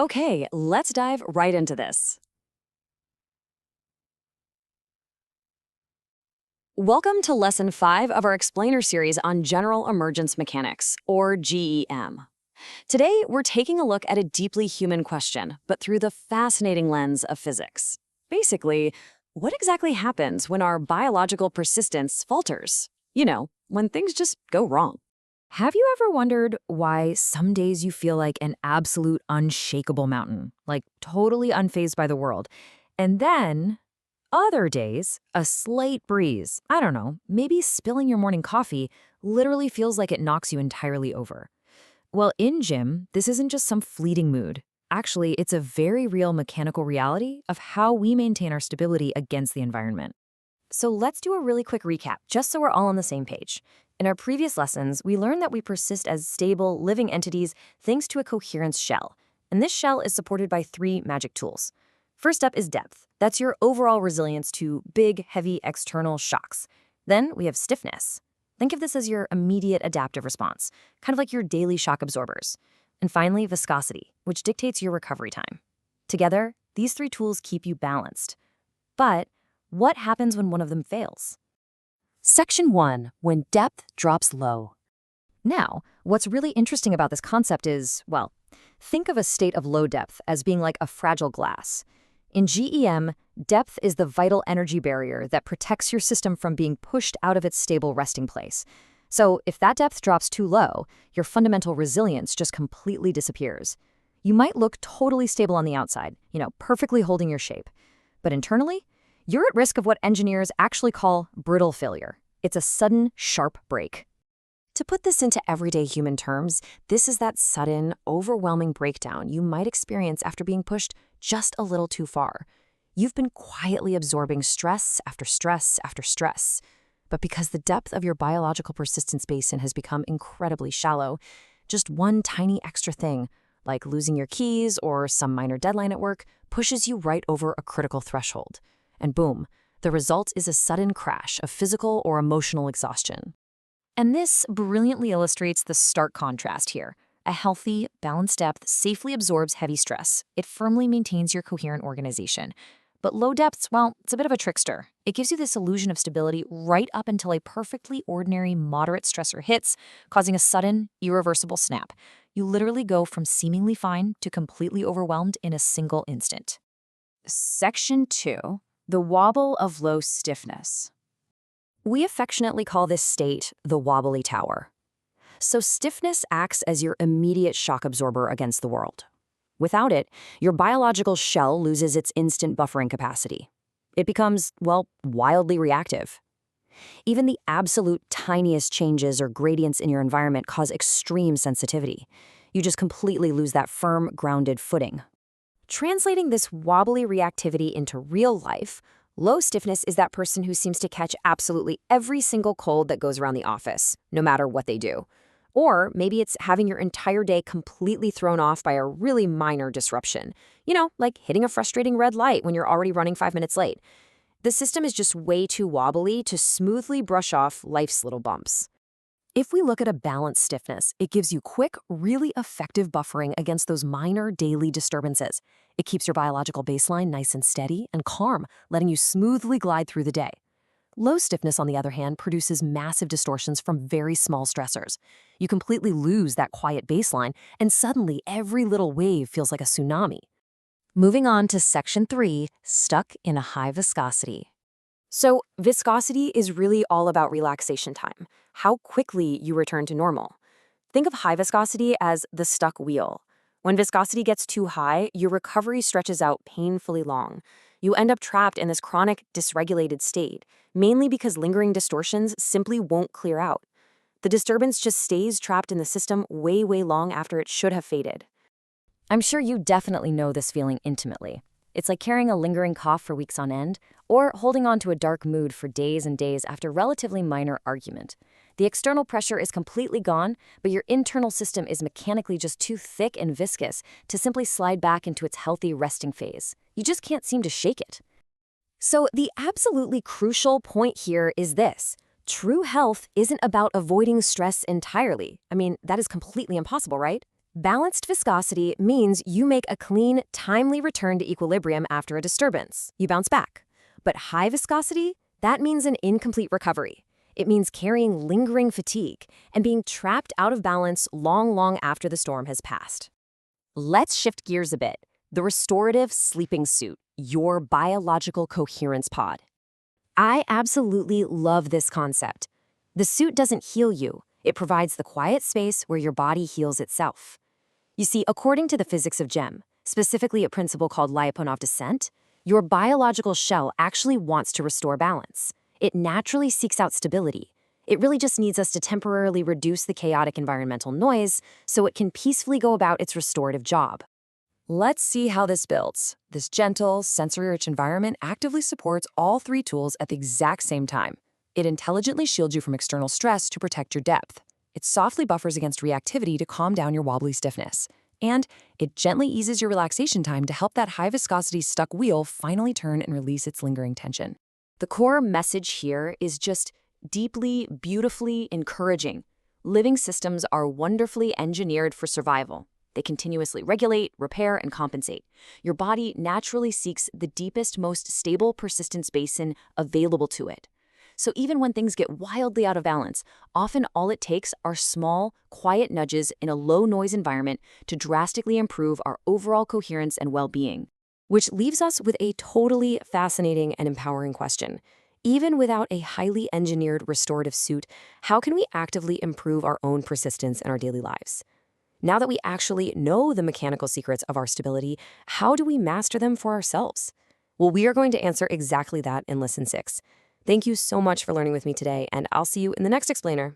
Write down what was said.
Okay, let's dive right into this. Welcome to Lesson 5 of our explainer series on General Emergence Mechanics, or GEM. Today, we're taking a look at a deeply human question, but through the fascinating lens of physics. Basically, what exactly happens when our biological persistence falters? When things just go wrong. Have you ever wondered why some days you feel like an absolute unshakable mountain, like totally unfazed by the world, and then other days, a slight breeze, I don't know, maybe spilling your morning coffee, literally feels like it knocks you entirely over? Well, in gym, this isn't just some fleeting mood. Actually, it's a very real mechanical reality of how we maintain our stability against the environment. So let's do a really quick recap, just so we're all on the same page. In our previous lessons, we learned that we persist as stable, living entities thanks to a coherence shell. And this shell is supported by 3 magic tools. First up is depth. That's your overall resilience to big, heavy external shocks. Then we have stiffness. Think of this as your immediate adaptive response, kind of like your daily shock absorbers. And finally, viscosity, which dictates your recovery time. Together, these 3 tools keep you balanced. But what happens when one of them fails? Section 1, when depth drops low. Now, what's really interesting about this concept is, well, think of a state of low depth as being like a fragile glass. In GEM, depth is the vital energy barrier that protects your system from being pushed out of its stable resting place. So if that depth drops too low, your fundamental resilience just completely disappears. You might look totally stable on the outside, perfectly holding your shape. But internally, you're at risk of what engineers actually call brittle failure. It's a sudden, sharp break. To put this into everyday human terms, this is that sudden, overwhelming breakdown you might experience after being pushed just a little too far. You've been quietly absorbing stress after stress after stress. But because the depth of your biological persistence basin has become incredibly shallow, just one tiny extra thing, like losing your keys or some minor deadline at work, pushes you right over a critical threshold. And boom, the result is a sudden crash of physical or emotional exhaustion. And this brilliantly illustrates the stark contrast here. A healthy, balanced depth safely absorbs heavy stress. It firmly maintains your coherent organization. But low depths, well, it's a bit of a trickster. It gives you this illusion of stability right up until a perfectly ordinary, moderate stressor hits, causing a sudden, irreversible snap. You literally go from seemingly fine to completely overwhelmed in a single instant. Section 2, the wobble of low stiffness. We affectionately call this state the wobbly tower. So stiffness acts as your immediate shock absorber against the world. Without it, your biological shell loses its instant buffering capacity. It becomes, well, wildly reactive. Even the absolute tiniest changes or gradients in your environment cause extreme sensitivity. You just completely lose that firm, grounded footing. Translating this wobbly reactivity into real life, low stiffness is that person who seems to catch absolutely every single cold that goes around the office, no matter what they do. Or maybe it's having your entire day completely thrown off by a really minor disruption. Like hitting a frustrating red light when you're already running 5 minutes late. The system is just way too wobbly to smoothly brush off life's little bumps. If we look at a balanced stiffness, it gives you quick, really effective buffering against those minor daily disturbances. It keeps your biological baseline nice and steady and calm, letting you smoothly glide through the day. Low stiffness, on the other hand, produces massive distortions from very small stressors. You completely lose that quiet baseline, and suddenly every little wave feels like a tsunami. Moving on to Section 3, stuck in a high viscosity. So, viscosity is really all about relaxation time, how quickly you return to normal. Think of high viscosity as the stuck wheel. When viscosity gets too high, your recovery stretches out painfully long. You end up trapped in this chronic, dysregulated state, mainly because lingering distortions simply won't clear out. The disturbance just stays trapped in the system way, way long after it should have faded. I'm sure you definitely know this feeling intimately. It's like carrying a lingering cough for weeks on end, or holding on to a dark mood for days and days after relatively minor argument. The external pressure is completely gone, but your internal system is mechanically just too thick and viscous to simply slide back into its healthy resting phase. You just can't seem to shake it. So the absolutely crucial point here is this. True health isn't about avoiding stress entirely. I mean, that is completely impossible, right? Balanced viscosity means you make a clean, timely return to equilibrium after a disturbance. You bounce back. But high viscosity, that means an incomplete recovery. It means carrying lingering fatigue and being trapped out of balance long after the storm has passed. Let's shift gears a bit. The restorative sleeping suit, your biological coherence pod. I absolutely love this concept. The suit doesn't heal you. It provides the quiet space where your body heals itself. You see, according to the physics of GEM, specifically a principle called Lyapunov descent, your biological shell actually wants to restore balance. It naturally seeks out stability. It really just needs us to temporarily reduce the chaotic environmental noise so it can peacefully go about its restorative job. Let's see how this builds. This gentle, sensory-rich environment actively supports all three tools at the exact same time. It intelligently shields you from external stress to protect your depth. It softly buffers against reactivity to calm down your wobbly stiffness. And it gently eases your relaxation time to help that high-viscosity stuck wheel finally turn and release its lingering tension. The core message here is just deeply, beautifully encouraging. Living systems are wonderfully engineered for survival. They continuously regulate, repair, and compensate. Your body naturally seeks the deepest, most stable persistence basin available to it. So even when things get wildly out of balance, often all it takes are small, quiet nudges in a low-noise environment to drastically improve our overall coherence and well-being. Which leaves us with a totally fascinating and empowering question. Even without a highly engineered restorative suit, how can we actively improve our own persistence in our daily lives? Now that we actually know the mechanical secrets of our stability, how do we master them for ourselves? Well, we are going to answer exactly that in Lesson 6. Thank you so much for learning with me today, and I'll see you in the next explainer.